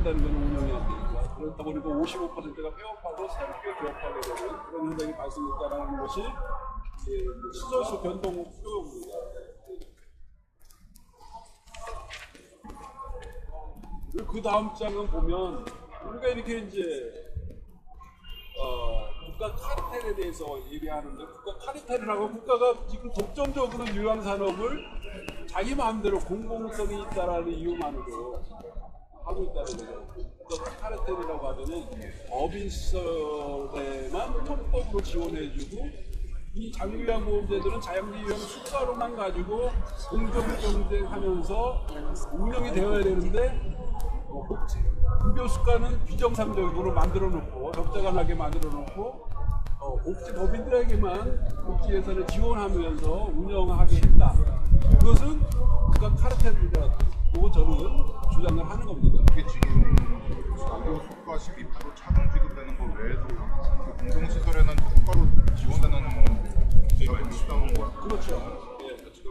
된다는 건 운영해야 되니까. 그렇다 보니까 55%가 폐업하고 새롭게 개업하게 되는 그런 현상이 발생했다는 것이 시설수 변동 효용입니다. 그 다음 장은 보면 우리가 이렇게 이제 국가 카르텔에 대해서 얘기하는데, 국가 카르텔이라고 국가가 지금 독점적으로 유황산업을 자기 마음대로 공공성이 있다라는 이유만으로 하고 있다는 거죠. 국가 카르텔이라고 하면은 법인 시설에만 편법으로 지원해주고, 이 장기유황보험제들은 자연유황 수가로만 가지고 공정 경쟁하면서 운영이 되어야 되는데, 급여수가는 비정상적으로 만들어 놓고 적자가 나게 만들어 놓고 복지 법인들에게만 복지 예산을 지원하면서 운영하게 했다. 그것은 국가 카르텔이라고 저는 주장을 하는 겁니다. 이게 지금 급여수가 12% 차등 지급되는 것 외에도 그 공공시설에는 추가로 지원되는 문제가 있다는 거. 그렇죠. 지금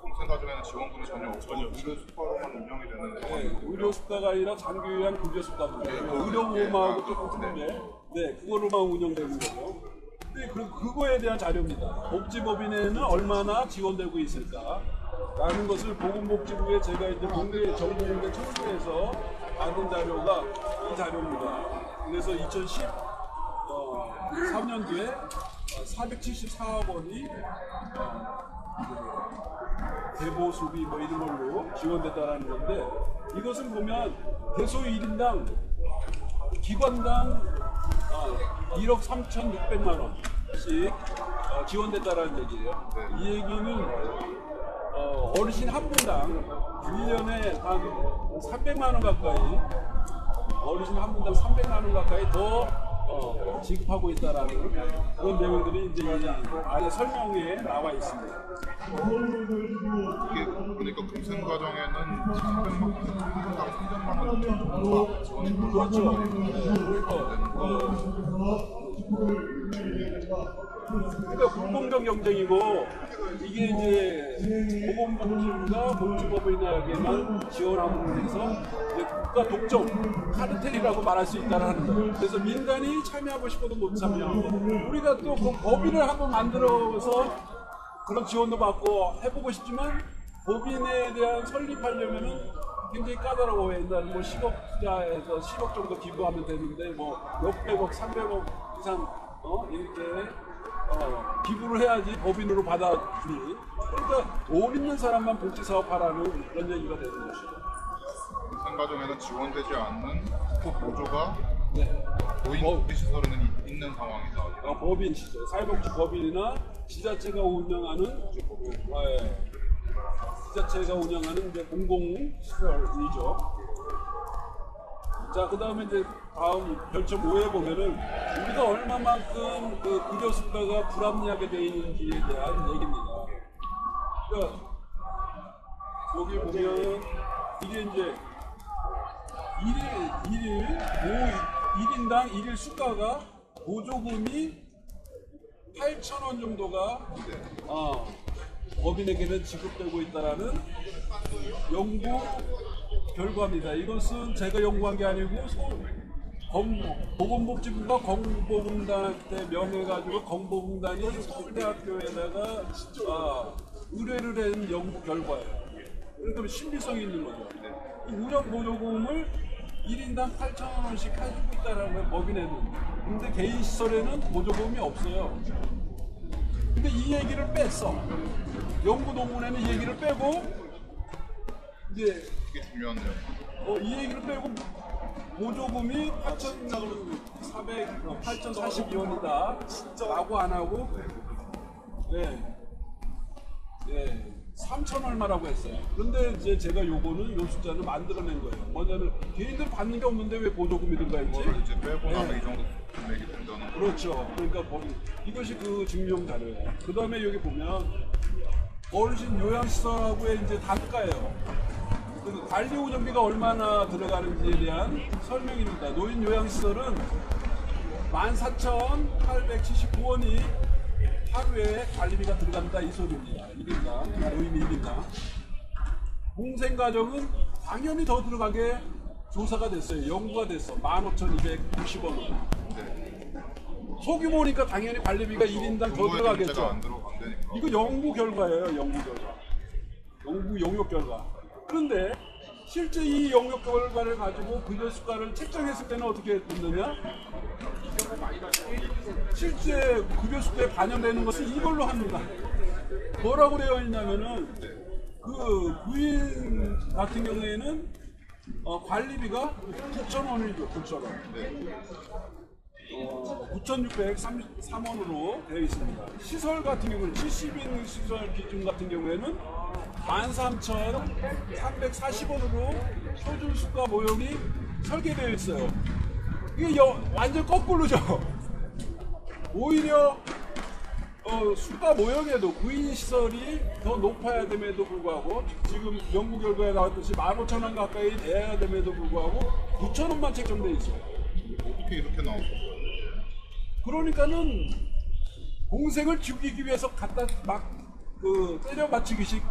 공생가정에는 지원금이 전혀 없고 의료수가로만 운영이 되는 상황이고, 의료수가가 아니라 장기유황 급여수가입니다. 의료보험하고 조금 틀린데, 그거로만 운영되는 거죠. 근데 그거에 대한 자료입니다. 복지법인에는 얼마나 지원되고 있을까? 라는 것을 보건복지부에 제가 이제 정부공개 청구해서 받은 자료가 이 자료입니다. 그래서 2013년도에 474억 원이 대보수비 뭐 이런 걸로 지원됐다라는 건데, 이것은 보면 대소 1인당 기관당 1억 3,600만 원씩 지원됐다라는 얘기예요. 이 얘기는 어르신 한 분당 1년에 한 300만 원 가까이, 어르신 한 분당 300만 원 가까이 더 지급하고 있다라는 그런 내용들이 이제 이 안에 설명에 나와 있습니다. 이게 그러니까 금생가정에는 300만 원, 한 분당 300만 원 정도가 지원이 그렇죠. 그러니까 불공정 경쟁이고, 이게 이제 보건복지부가 복지법인에게만 지원함으로 해서 이제 국가 독점 카르텔이라고 말할 수 있다는 거예요. 그래서 민간이 참여하고 싶어도 못 참여하고, 우리가 또 그 법인을 한번 만들어서 그런 지원도 받고 해보고 싶지만 법인에 대한 설립하려면은 굉장히 까다로워요. 옛날에 뭐 10억자에서 10억 정도 기부하면 되는데 뭐 몇백억, 300억 이상 이렇게 기부를 해야지 법인으로 받아주니, 그러니까 돈 있는 사람만 복지사업하라는 그런 얘기가 되는 것이죠. 금생가정에는 지원되지 않는 그 보조가 네. 노인 시설에는 있는 상황이다. 법인 시설, 사회복지 법인이나 지자체가 운영하는 지자체가 운영하는 이제 공공시설이죠. 자, 그 다음에 이제 다음 별점 5에 보면은 우리가 얼마만큼 그 급여수가가 불합리하게 되어 있는지에 대한 얘기입니다. 그러니까 여기 보면 이게 이제 1인당 1일 수가가 보조금이 8,000원 정도가 법인에게는 지급되고 있다라는 연구 결과입니다. 이것은 제가 연구한 게 아니고 보건복지부가 건보공단한테 명해가지고 건보공단이 서울대학교에다가 의뢰를 한 연구 결과예요. 그러니까 신빙성이 있는 거죠. 운영 보조금을 1인당 8,000원씩 해주고 있다는 거예요, 법인에는. 근데 개인 시설에는 보조금이 없어요. 근데 이 얘기를 뺐어. 연구 논문에는 이 얘기를 빼고, 이제 이게 중요한데요. 이 얘기를 빼고 보조금이 8,042원이다 라고 안 하고 3천 얼마라고 했어요. 그런데 이제 제가 요거는 요 숫자를 만들어낸 거예요. 뭐냐면 개인들 받는 게 없는데 왜 보조금이 들어가 있지? 그거를 이제 빼고 나면 이 정도 금액이 된다는 거. 그렇죠. 그러니까 이것이 그 증명 자료예요. 그 다음에 여기 보면 어르신 요양시설하고의 이제 단가예요. 그 관리 운영비가 얼마나 들어가는지에 대한 설명입니다. 노인 요양시설은 14,879원이 하루에 관리비가 들어간다 이 소리입니다. 1인당, 노인 1인당. 공생가정은 당연히 더 들어가게 조사가 됐어요. 연구가 됐어. 15,290원으로. 네. 소규모니까 당연히 관리비가 1인당 더 정부의 정체가 들어가겠죠. 안 되니까. 이거 연구 결과예요. 연구 결과. 연구 용역 결과. 그런데 실제 이 용역 결과를 가지고 급여 수가를 책정했을 때는 어떻게 됐느냐? 실제 급여 수가에 반영되는 것은 이걸로 합니다. 뭐라고 되어 있냐면은 그 부인 같은 경우에는 관리비가 9,000원이죠. 9,000원. 네. 9,633원으로 되어 있습니다. 시설 같은 경우는 70인 시설 기준 같은 경우에는 13,340원으로 표준 수가 모형이 설계되어 있어요. 이게 완전 거꾸로죠. 오히려 수가 모형에도 구인 시설이 더 높아야 됨에도 불구하고 지금 연구 결과에 나왔듯이 15,000원 가까이 돼야 됨에도 불구하고 9,000원만 책정되어 있어요. 어떻게 이렇게 나왔어요? 그러니까는 공생을 죽이기 위해서 갖다 막 때려 맞추기식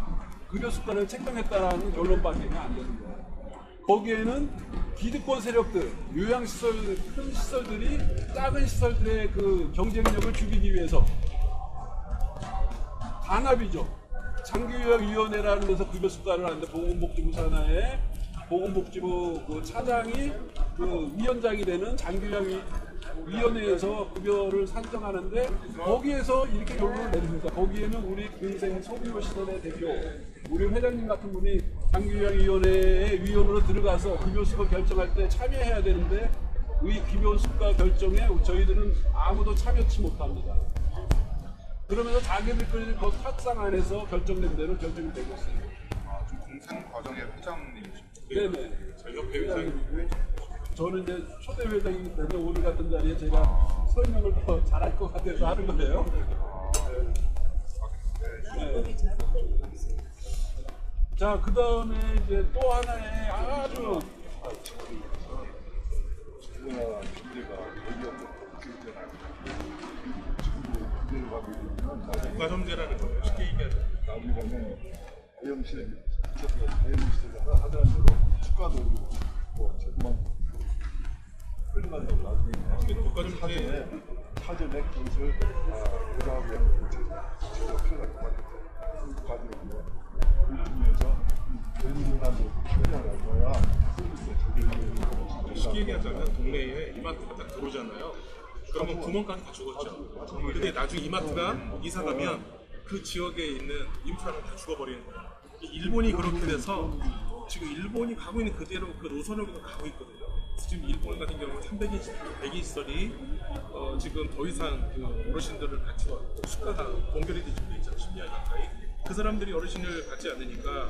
급여 수가를 책정했다라는 결론밖에 안 되는 거예요. 거기에는 기득권 세력들, 요양시설, 큰 시설들이 작은 시설들의 그 경쟁력을 죽이기 위해서 단합이죠. 장기요양위원회라는 데서 급여 수가를 하는데 보건복지부 산하에 보건복지부 그 차장이 그 위원장이 되는 장기요양위원회에서 급여를 산정하는데 거기에서 이렇게 결론을 내립니다. 거기에는 우리 근생 소규모시설의 대표, 우리 회장님 같은 분이 장기요양위원회의 위원으로 들어가서 급여 수가 결정할 때 참여해야 되는데 이 급여 수가 결정에 저희들은 아무도 참여치 못합니다. 그러면서 자기들끼리 그 탁상 안에서 결정된 대로 결정이 되고 있어요. 아, 좀 공생 과정의 회장님이시죠? 네네. 저희 협회 회장님이고. 저는 이제 초대 회장이기 때문에 오늘 같은 자리에 제가 설명을 더 잘할 것 같아서 하는 거예요. 네. 자, 그 다음에 이제 또 하나의 아주 국가점제라는 거예요. 쉽게 얘기하면 우리가는 대형시설, 대형시설에다가 하자는 대로 축가도 뭐 조금만 흘러간다고 나중에 국가점제 사전에 그것을 의사하고 제가 필요할 것 같아서 가지고 그 중에서 대리인단도 필요하거야 쉽게 얘기하자면 동네에 이마트가 딱 들어오잖아요. 그러면 구멍가게 다 죽었죠. 근데 나중에 이마트가 이사 가면 그 지역에 있는 인프라는 다 죽어버리는 거예요. 일본이 그렇게 돼서 지금 일본이 가고 있는 그대로 그 노선으로 가고 있거든요. 지금 일본 같은 경우는 100인 시설이 지금 더 이상 그 어르신들을 같이 수가가 동결이 되지 있잖아요. 10년 가까이. 그 사람들이 어르신을 갖지 않으니까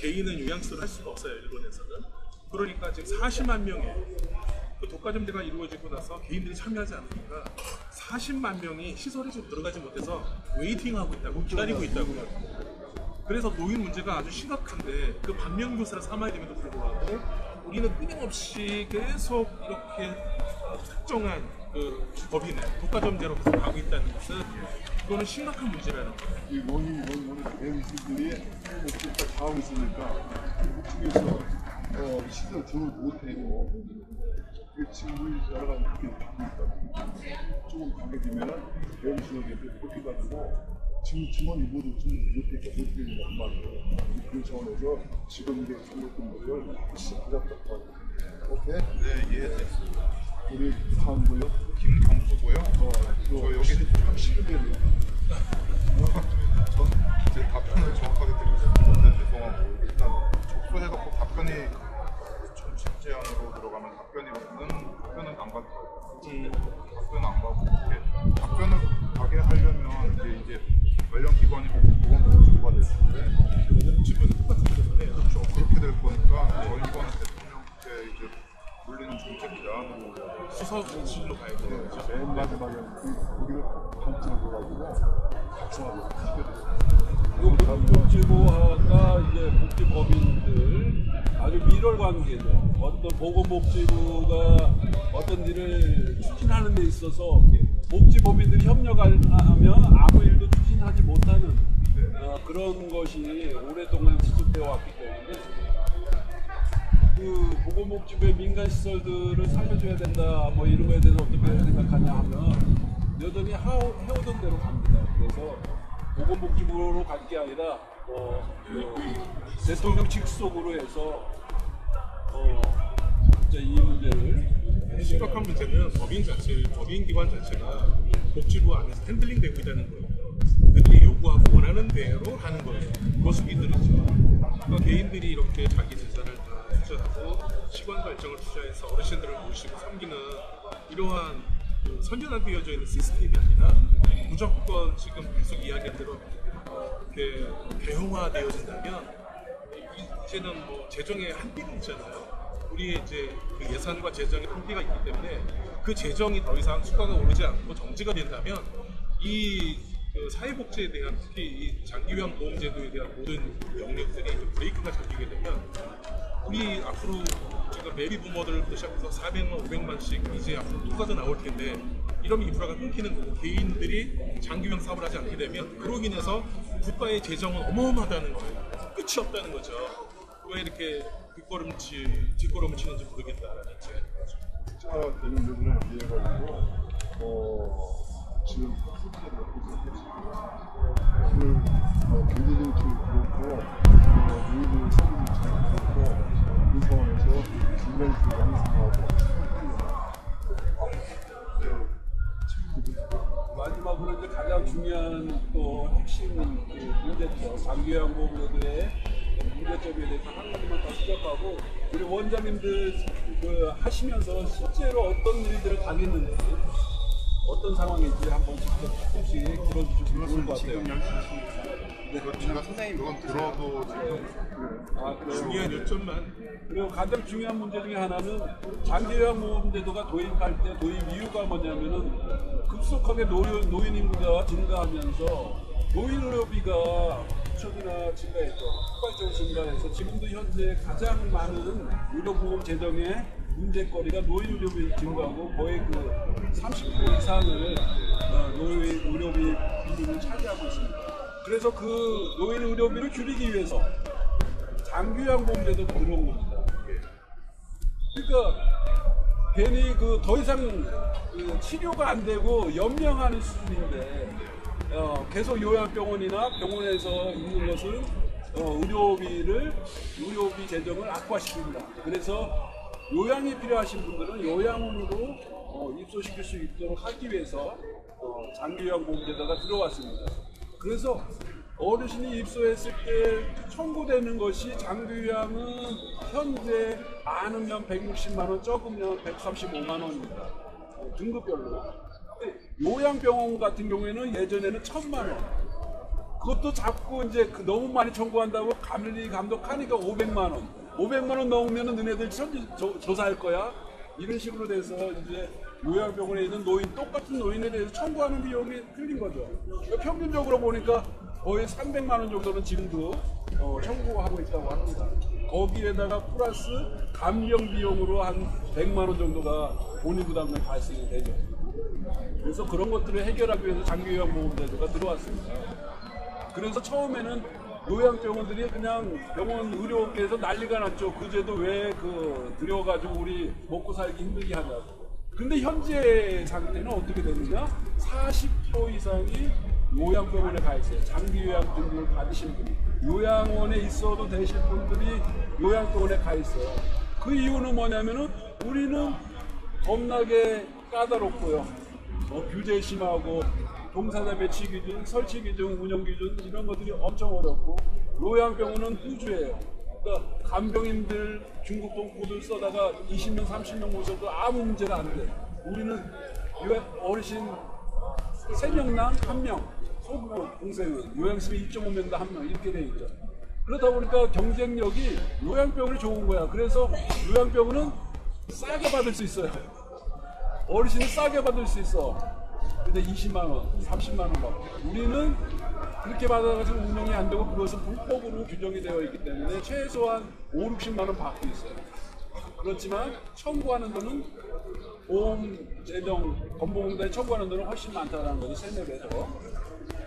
개인은 요양시설을 할 수가 없어요. 일본에서는. 그러니까 지금 40만 명의 그 독과점제가 이루어지고 나서 개인들이 참여하지 않으니까 40만 명이 시설에 지금 들어가지 못해서 웨이팅하고 있다고, 기다리고 있다고요. 그래서 노인 문제가 아주 심각한데 그 반면교사를 삼아야 됨에도 불구하고 우리는 끊임없이 계속 이렇게 특정한 그 법인에 독과점제로 계속 가고 있다는 것은 그거는 심각한 문제라는 거예요. 이 원인 대형시설들이 목적과 다 하고 있으니까 그쪽에서 시설 적응 못해요. 지금 여러 가지 이렇게 바뀌고 있다. 조금 가게 되면 대형시설들이 그렇게 가지고 지금 증원이 모두 못되는 말이에요. 그 차원에서 지금 이게 생겼던 것을 부잡잡고 오케이? 네, 이해됐습니다. 우리 다음 뭐요? 김경수고요. 저 여기 시급에 제 답변을 정확하게 드리지 못해서 죄송하고 일단 접수해놓고 답변이 전체제안으로 들어가면 답변은 안 받고 답변은 안 받고 이렇게 답변을 가게 하려면 이제 관련 기관이 보건복지부가 될 텐데 지금 똑같은 거잖아요. 그렇죠. 그렇게 될 거니까 저희 이거는 대통령께 이제 물리는 정책이다. 수서실로 가야 되는 거죠. 맨 마지막에 거기를 방치하고 가지고 각성하고 보건복지부가 이제 복지법인들 아주 밀월 관계죠. 어떤 보건복지부가 어떤 일을 추진하는 데 있어서 복지법인들이 협력하면 아무 일도 추진하지 못하는 그런 것이 오랫동안 지속되어 왔기 때문에 그 보건복지부의 민간 시설들을 살려줘야 된다 뭐 이런 거에 대해서 어떻게 생각하냐 하면 여전히 해오던 대로 갑니다. 그래서 보건복지부로 갈 게 아니라 그 대통령 직속으로 해서 진짜 이 문제를 심각한 문제는 법인 기관 자체가 복지부 안에서 핸들링되고 있다는 거예요. 그들이 요구하고 원하는 대로 하는 거예요. 거수기들이죠. 그러니까 개인들이 이렇게 자기 재산을 다 투자하고 시간과 열정을 투자해서 어르신들을 모시고 섬기는 이러한 그 선진화되어져 있는 시스템이 아니라 무조건 지금 계속 이야기한 대로 이렇게 대형화되어진다면 이제는 뭐 재정에 한계가 있잖아요. 우리의 이제 그 예산과 재정의 한계가 있기 때문에 그 재정이 더 이상 수가가 오르지 않고 정지가 된다면 이 그 사회복지에 대한 특히 이 장기요양 보험제도에 대한 모든 영역들이 좀 브레이크가 잡히게 되면 우리 앞으로 지금 베이비 부모들부터 시작해서 400만, 500만씩 이제 앞으로 누가 더 나올 텐데 이러면 인프라가 끊기는 거고 개인들이 장기요양 사업을 하지 않게 되면 그로 인해서 국가의 재정은 어마어마하다는 거예요. 끝이 없다는 거죠. 왜 이렇게 뒷걸음을 치는지 모르겠다라는 제 숫자가 되는 부분을 이해해가지고 지금 숫자를 갖고 있었고 오늘 경제정책이 그렇고 노인들 서비스 그렇고 이 상황에서 중간에서 양성하고 마지막으로 이제 가장 중요한 또 핵심 그 문제점, 장기요양 보험제도의 문제점에 대해서 한마디만 더 지적하고 우리 원장님들 그 하시면서 실제로 어떤 일들을 당했는지 어떤 상황인지 한번 직접 조금씩 들어주시면 좋을 것 같아요. 그건 들어도 지금 그래요? 중요한 요점만 그리고 가장 중요한 문제 중에 하나는 장기요양보험제도가 도입할 때 도입 이유가 뭐냐면은 급속하게 노인 인구가 증가하면서 노인 의료비가 수천이나 증가해서 폭발적으로 증가해서 지금도 현재 가장 많은 의료보험 재정의 문제거리가 노인 의료비 증가하고 거의 그 30% 이상을 노인 의료비 비중을 차지하고 있습니다. 그래서 그 노인 의료비를 줄이기 위해서 장기요양보험제도가 들어온 겁니다. 그러니까 괜히 그 더 이상 그 치료가 안 되고 연명하는 수준인데 계속 요양병원이나 병원에서 있는 것은 의료비 재정을 악화시킵니다. 그래서 요양이 필요하신 분들은 요양원으로 입소시킬 수 있도록 하기 위해서 장기요양보험제도가 들어왔습니다. 그래서 어르신이 입소했을 때 청구되는 것이 장기요양은 현재 많으면 160만 원, 적으면 135만 원입니다. 등급별로. 요양병원 같은 경우에는 예전에는 1,000만 원. 그것도 자꾸 이제 너무 많이 청구한다고 감독하니까 500만 원. 500만 원 넘으면 너네들 조사할 거야. 이런 식으로 돼서 이제 요양병원에 있는 똑같은 노인에 대해서 청구하는 비용이 틀린 거죠. 평균적으로 보니까 거의 300만 원 정도는 지금도 청구하고 있다고 합니다. 거기에다가 플러스 감경 비용으로 한 100만 원 정도가 본인 부담금 발생이 되죠. 그래서 그런 것들을 해결하기 위해서 장기요양보험제도가 들어왔습니다. 그래서 처음에는 요양병원들이 그냥 병원 의료계에서 난리가 났죠. 그 제도 왜 들여가지고 우리 먹고 살기 힘들게 하냐고. 근데 현재 상태는 어떻게 되느냐? 40% 이상이 요양병원에 가 있어요. 장기요양 등급을 받으신 분이. 요양원에 있어도 되실 분들이 요양병원에 가 있어요. 그 이유는 뭐냐면은 우리는 겁나게 까다롭고요. 규제 심하고 종사자 배치 기준, 설치 기준, 운영 기준 이런 것들이 엄청 어렵고 요양병원은 후주예요. 그러니까 간병인들 중국 동포들 써다가 20명, 30명 모셔도 아무 문제가 안 돼. 우리는 어르신 3명당 1명, 소규모 동생은 요양실에 2.5명당 1명 이렇게 돼 있죠. 그러다 보니까 경쟁력이 요양병원이 좋은 거야. 그래서 요양병원은 싸게 받을 수 있어요. 어르신은 싸게 받을 수 있어. 근데 20만 원, 30만 원 받고. 우리는 그렇게 받아가지고 운영이 안 되고 그것은 불법으로 규정이 되어 있기 때문에 최소한 5, 60만 원 받고 있어요. 그렇지만 청구하는 돈은 보험 재정 건보공단에 청구하는 돈은 훨씬 많다는 거죠. 세뇌에서.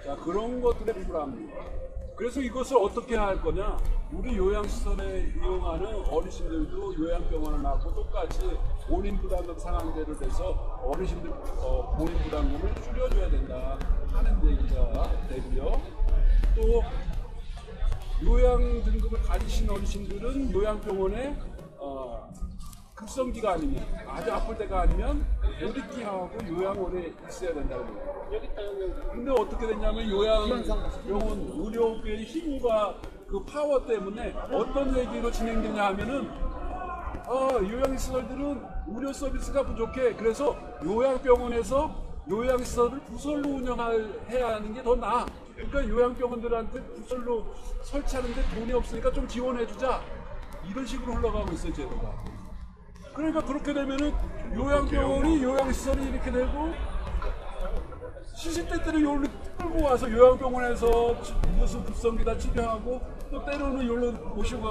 자, 그런 것들에 불합니다. 그래서 이것을 어떻게 할 거냐? 우리 요양시설에 이용하는 어르신들도 요양병원을 나고 똑같이 본인 부담금 상한제를 해서 어르신들 본인 부담금을 줄여줘야 된다 하는 얘기가 되고요. 또 요양 등급을 가지신 어르신들은 요양병원에 급성기가 아니면 아주 아플 때가 아니면 오리기하고 요양원에 있어야 된다고 해요. 근데 어떻게 됐냐면 요양병원 의료계의 힘과 그 파워 때문에 어떤 얘기로 진행되냐 하면은 요양시설들은 의료 서비스가 부족해. 그래서 요양병원에서 요양시설을 부설로 운영해야 하는 게 더 나아. 그러니까 요양병원들한테 부설로 설치하는데 돈이 없으니까 좀 지원해주자. 이런 식으로 흘러가고 있어요, 제도가. 그러니까 그렇게 되면은 요양병원이 요양시설이 이렇게 되고 시시때때로 요로 끌고 와서 요양병원에서 무슨 급성기다 치료하고 또 때로는 요로 모시고 가고